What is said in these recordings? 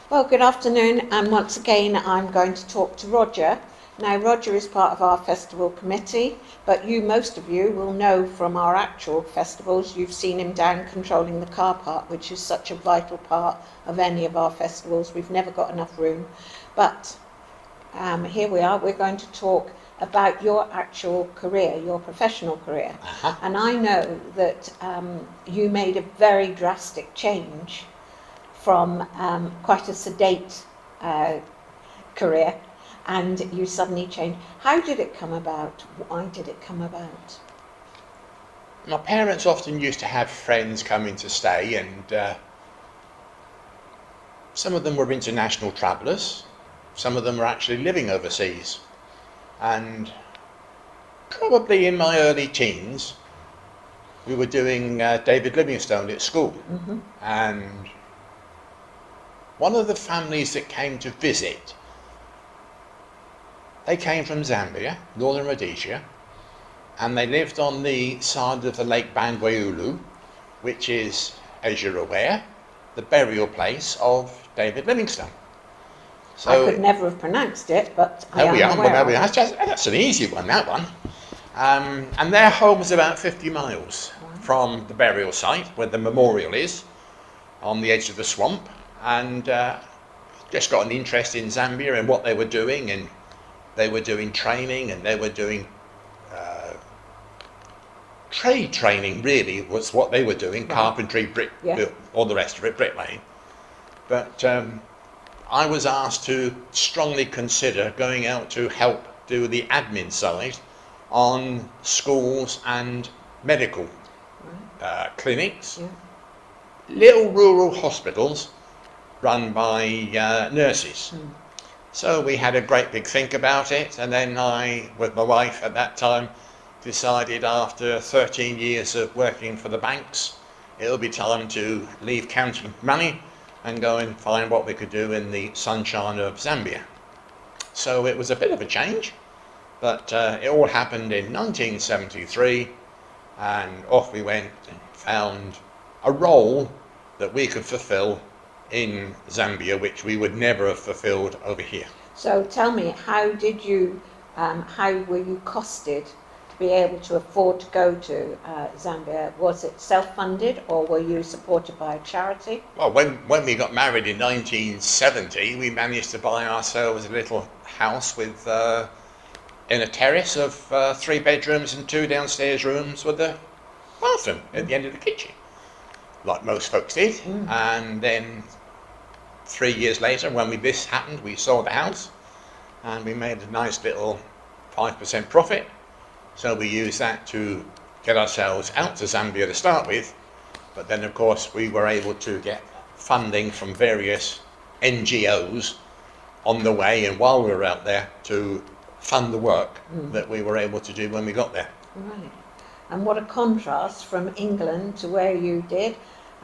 Well, good afternoon, and once again I'm going to talk to Roger. Now, Roger is part of our festival committee, but most of you will know from our actual festivals, you've seen him down controlling the car park, which is such a vital part of any of our festivals. We've never got enough room, but here we are. We're going to talk about your actual career, your professional career. And I know that you made a very drastic change from quite a sedate career, and you suddenly changed. How did it come about? Why did it come about? My parents often used to have friends coming to stay, and some of them were international travellers, some of them were actually living overseas. And probably in my early teens, we were doing David Livingstone at school. And one of the families that came to visit, they came from Zambia, northern Rhodesia, and they lived on the side of the Lake Bangweulu, which is, as you're aware, the burial place of David Livingstone. So I could never have pronounced it, but I am aware of it. That's an easy one, that one. And their home was about 50 miles from the burial site, where the memorial is, on the edge of the swamp. And just got an interest in Zambia and what they were doing, and they were doing training, and they were doing trade training, really, was what they were doing, carpentry, brick, all the rest of it, bricklaying. But I was asked to strongly consider going out to help do the admin side on schools and medical clinics, little rural hospitals run by nurses. So we had a great big think about it, and then I, with my wife at that time, decided after 13 years of working for the banks, it'll be time to leave counting money and go and find what we could do in the sunshine of Zambia. So it was a bit of a change, but it all happened in 1973, and off we went and found a role that we could fulfill in Zambia, which we would never have fulfilled over here. So tell me, how were you costed to be able to afford to go to Zambia? Was it self-funded, or were you supported by a charity? Well, when we got married in 1970, we managed to buy ourselves a little house with in a terrace of 3 bedrooms and 2 downstairs rooms with a bathroom at the end of the kitchen, like most folks did. And then 3 years later, when this happened, we sold the house and we made a nice little 5% profit. So we used that to get ourselves out to Zambia to start with. But then, of course, we were able to get funding from various NGOs on the way, and while we were out there, to fund the work that we were able to do when we got there. Right. And what a contrast from England to where you did.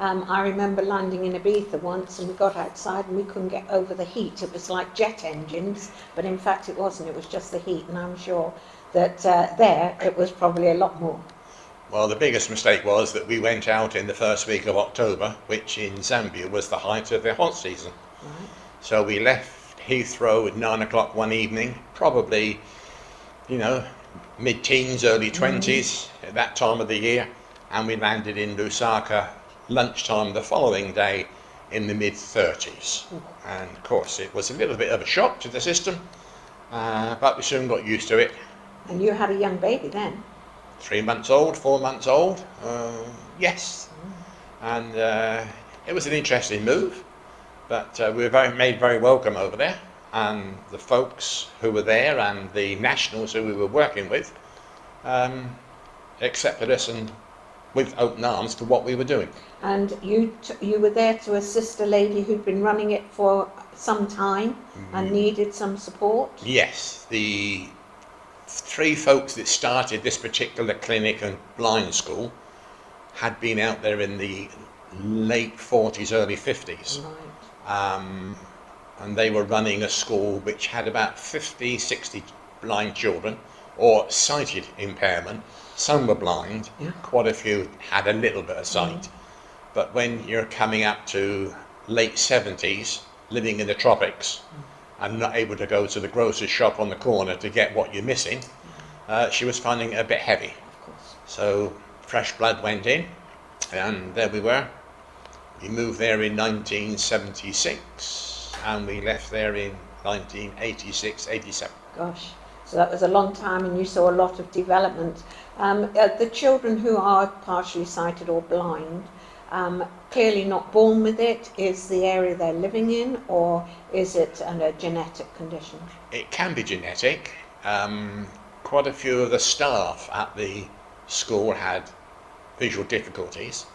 I remember landing in Ibiza once, and we got outside and we couldn't get over the heat. It was like jet engines, but in fact it wasn't. It was just the heat, and I'm sure that there it was probably a lot more. Well, the biggest mistake was that we went out in the first week of October, which in Zambia was the height of the hot season. Right. So we left Heathrow at 9 o'clock one evening, probably, mid-teens, early 20s at that time of the year, and we landed in Lusaka lunchtime the following day in the mid-30s. And of course it was a little bit of a shock to the system, but we soon got used to it. And you had a young baby then? 3 months old, 4 months old, yes. And it was an interesting move, but we were made very welcome over there, and the folks who were there and the nationals who we were working with accepted us and with open arms to what we were doing. And you were there to assist a lady who'd been running it for some time and needed some support? Yes, the 3 folks that started this particular clinic and blind school had been out there in the late 40s, early 50s. Right. And they were running a school which had about 50, 60 blind children, or sighted impairment. Some were blind, quite a few had a little bit of sight. But when you're coming up to late 70s, living in the tropics and not able to go to the grocer's shop on the corner to get what you're missing, she was finding it a bit heavy. Of course. So fresh blood went in, and there we were. We moved there in 1976, and we left there in 1986, 87. Gosh, so that was a long time, and you saw a lot of development. The children who are partially sighted or blind, clearly not born with it, is the area they're living in, or is it a genetic condition? It can be genetic. Quite a few of the staff at the school had visual difficulties,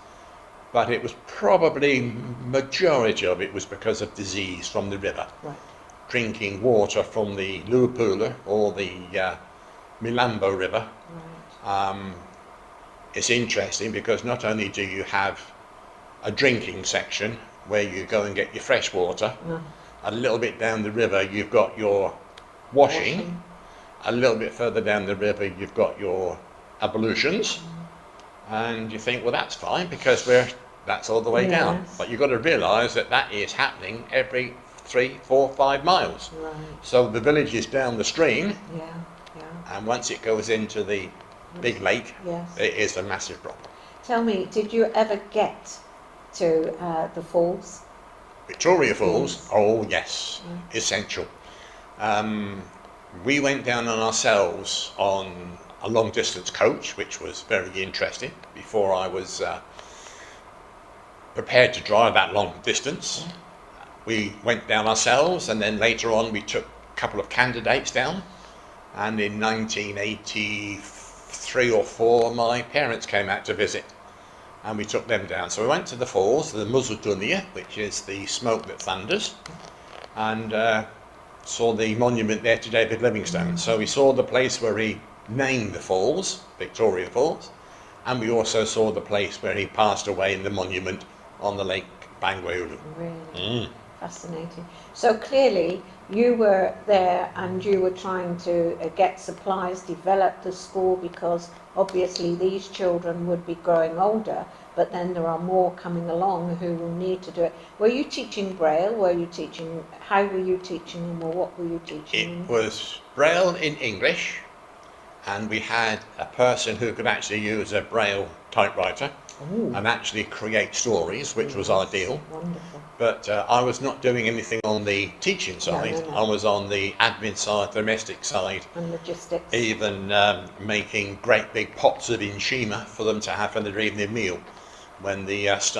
but it was probably, majority of it was because of disease from the river. Right. Drinking water from the Luapula or the Milambo River. Right. It's interesting because not only do you have a drinking section where you go and get your fresh water, a little bit down the river you've got your washing. A little bit further down the river you've got your ablutions, and you think, well, that's fine because that's all the way down. But you've got to realise that is happening every 3, 4, 5 miles. Right. So the village is down the stream, Yeah. and once it goes into the big lake, it is a massive problem. Tell me, did you ever get to the falls? Victoria Falls, oh yes, essential. We went down on ourselves on a long distance coach, which was very interesting before I was prepared to drive that long distance. We went down ourselves, and then later on we took a couple of candidates down, and in 1983 or 4 my parents came out to visit, and we took them down. So we went to the falls, the Muzutunia, which is the smoke that thunders, and saw the monument there to David Livingstone. So we saw the place where he named the falls, Victoria Falls, and we also saw the place where he passed away in the monument on the Lake Bangweulu. Really? Fascinating. So clearly you were there and you were trying to get supplies, develop the school, because obviously these children would be growing older, but then there are more coming along who will need to do it. Were you teaching Braille? How were you teaching them, or what were you teaching them? It was Braille in English, and we had a person who could actually use a Braille typewriter and actually create stories, which was ideal. Wonderful. But I was not doing anything on the teaching side. No. I was on the admin side, the domestic side. And logistics. Even making great big pots of inshima for them to have for their evening meal. When the that's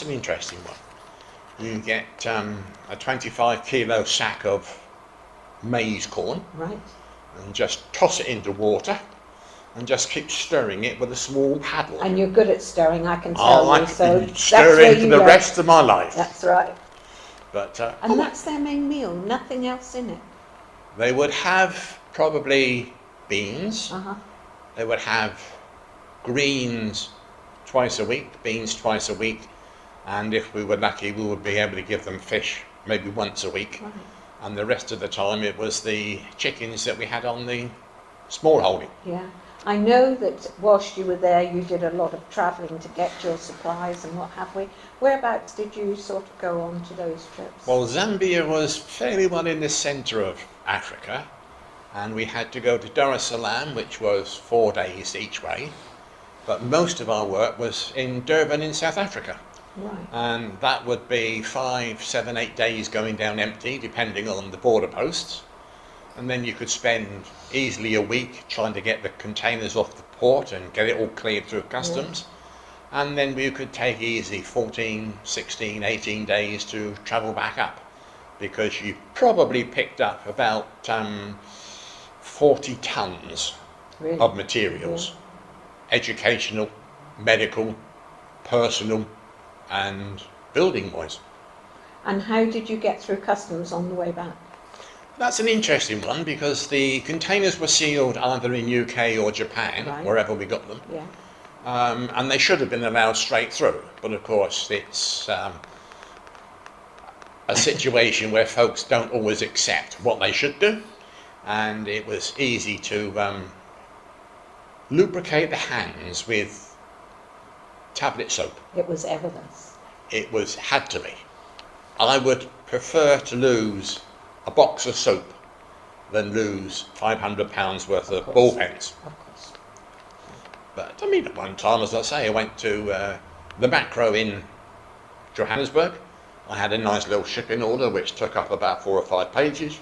an interesting one. You get a 25 kilo sack of maize corn, right, and just toss it into water, and just keep stirring it with a small paddle. And you're good at stirring, I can tell you. So stirring for the rest of my life. That's right. But and that's their main meal. Nothing else in it. They would have probably beans. They would have greens twice a week, beans twice a week, and if we were lucky we would be able to give them fish maybe once a week. Right. And the rest of the time it was the chickens that we had on the small holding. Yeah, I know that whilst you were there you did a lot of travelling to get your supplies and what have we. Whereabouts did you sort of go on to those trips? Well, Zambia was fairly well in the centre of Africa, and we had to go to Dar es Salaam, which was 4 days each way. But most of our work was in Durban in South Africa. Right. And that would be 5, 7, 8 days going down empty, depending on the border posts. And then you could spend easily a week trying to get the containers off the port and get it all cleared through customs. And then we could take easy 14, 16, 18 days to travel back up, because you probably picked up about 40 tons of materials. Educational, medical, personal, and building wise. And how did you get through customs on the way back? That's an interesting one, because the containers were sealed either in UK or Japan, wherever we got them. Yeah. And they should have been allowed straight through, but of course it's a situation where folks don't always accept what they should do, and it was easy to lubricate the hands with tablet soap. It was evidence. It had to be. I would prefer to lose a box of soap than lose £500 worth of ball pens. Of course. But I mean, at one time, as I say, I went to the macro in Johannesburg. I had a nice little shipping order which took up about 4 or 5 pages,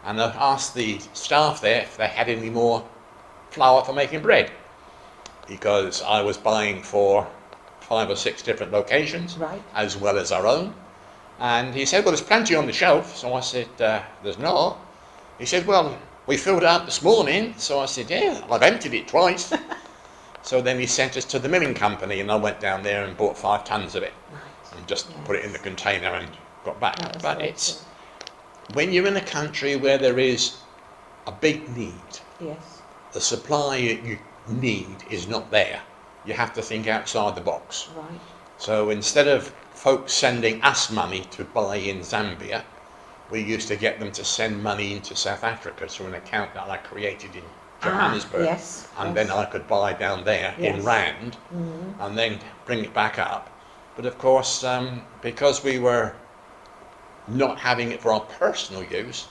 and I asked the staff there if they had any more flour for making bread, because I was buying for 5 or 6 different locations, right, as well as our own. And he said, well, there's plenty on the shelf. So I said, there's not. He said, well, we filled it up this morning. So I said, yeah, I've emptied it twice. So then he sent us to the milling company, and I went down there and bought 5 tons of it, right, and just put it in the container and got back. But it's when you're in a country where there is a big need, yes, the supply you need is not there. You have to think outside the box. Right. So instead of folks sending us money to buy in Zambia, we used to get them to send money into South Africa to an account that I created in Johannesburg, yes, and then I could buy down there in Rand, and then bring it back up. But of course, because we were not having it for our personal use,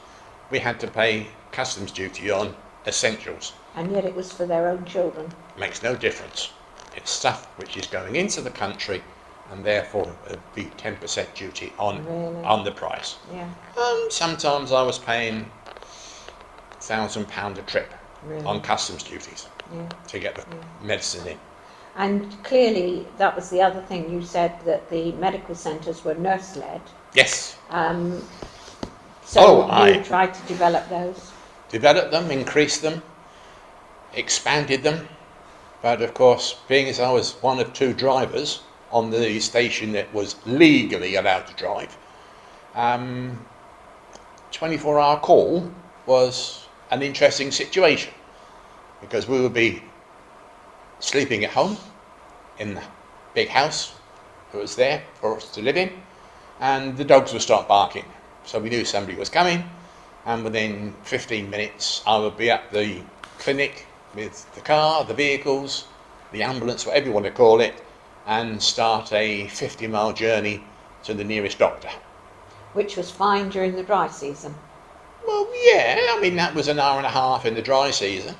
we had to pay customs duty on essentials. And yet it was for their own children. Makes no difference. It's stuff which is going into the country, and therefore it'd be 10% duty on the price. Yeah. Sometimes I was paying £1,000 a trip on customs duties to get the medicine in. And clearly that was the other thing. You said that the medical centres were nurse-led. Yes. So you tried to develop those? Develop them, increase them, expanded them. But of course, being as I was one of 2 drivers on the station that was legally allowed to drive, 24-hour call was an interesting situation, because we would be sleeping at home in the big house that was there for us to live in, and the dogs would start barking. So we knew somebody was coming, and within 15 minutes I would be at the clinic with the car, the vehicles, the ambulance, whatever you want to call it, and start a 50-mile journey to the nearest doctor. Which was fine during the dry season? Well, yeah, I mean, that was an hour and a half in the dry season,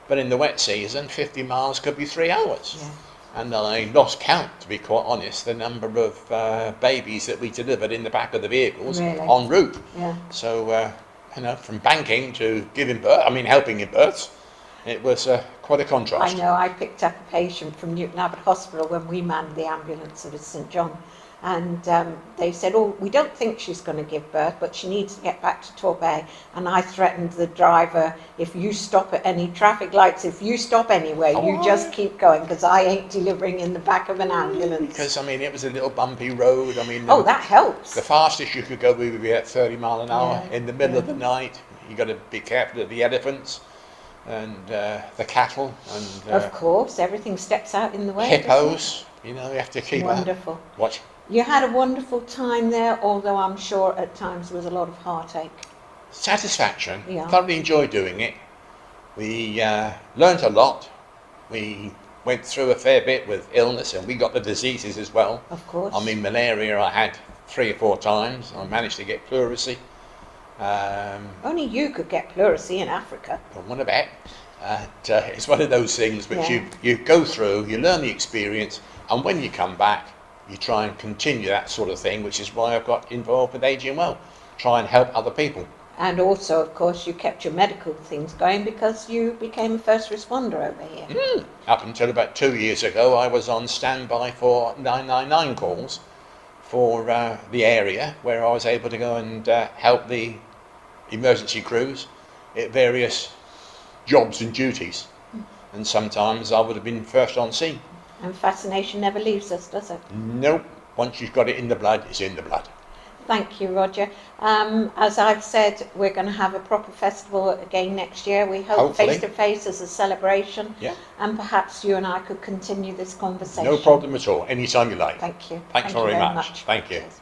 but in the wet season, 50 miles could be 3 hours. Yeah. And I lost count, to be quite honest, the number of babies that we delivered in the back of the vehicles en route. Yeah. So, from banking to giving birth, helping in births, it was quite a contrast. I know, I picked up a patient from Newton Abbot Hospital when we manned the ambulance at St John, and they said, oh, we don't think she's going to give birth, but she needs to get back to Torbay. And I threatened the driver, if you stop at any traffic lights, if you stop anywhere, you just keep going, because I ain't delivering in the back of an ambulance. Because, it was a little bumpy road. That helps. The fastest you could go would be at 30 mile an hour in the middle of the night. You got to be careful of the elephants and the cattle, and of course everything steps out in the way. Hippos, you have to keep wonderful. Watch. You had a wonderful time there, although I'm sure at times there was a lot of heartache. Satisfaction. Thoroughly enjoyed doing it. We learned a lot. We went through a fair bit with illness, and we got the diseases as well. Of course. Malaria I had 3 or 4 times. I managed to get pleurisy. Only you could get pleurisy in Africa. Well, what about? It's one of those things which you go through, you learn the experience, and when you come back, you try and continue that sort of thing, which is why I've got involved with Aging Well, try and help other people. And also, of course, you kept your medical things going because you became a first responder over here. Up until about 2 years ago, I was on standby for 999 calls for the area, where I was able to go and help the emergency crews at various jobs and duties. And sometimes I would have been first on scene. And fascination never leaves us, does it? Nope. Once you've got it in the blood, it's in the blood. Thank you, Roger. As I've said, we're going to have a proper festival again next year. We hope face-to-face as a celebration. Yeah. And perhaps you and I could continue this conversation. No problem at all. Anytime you like. Thank you. Thanks very much. Thank you. Cheers.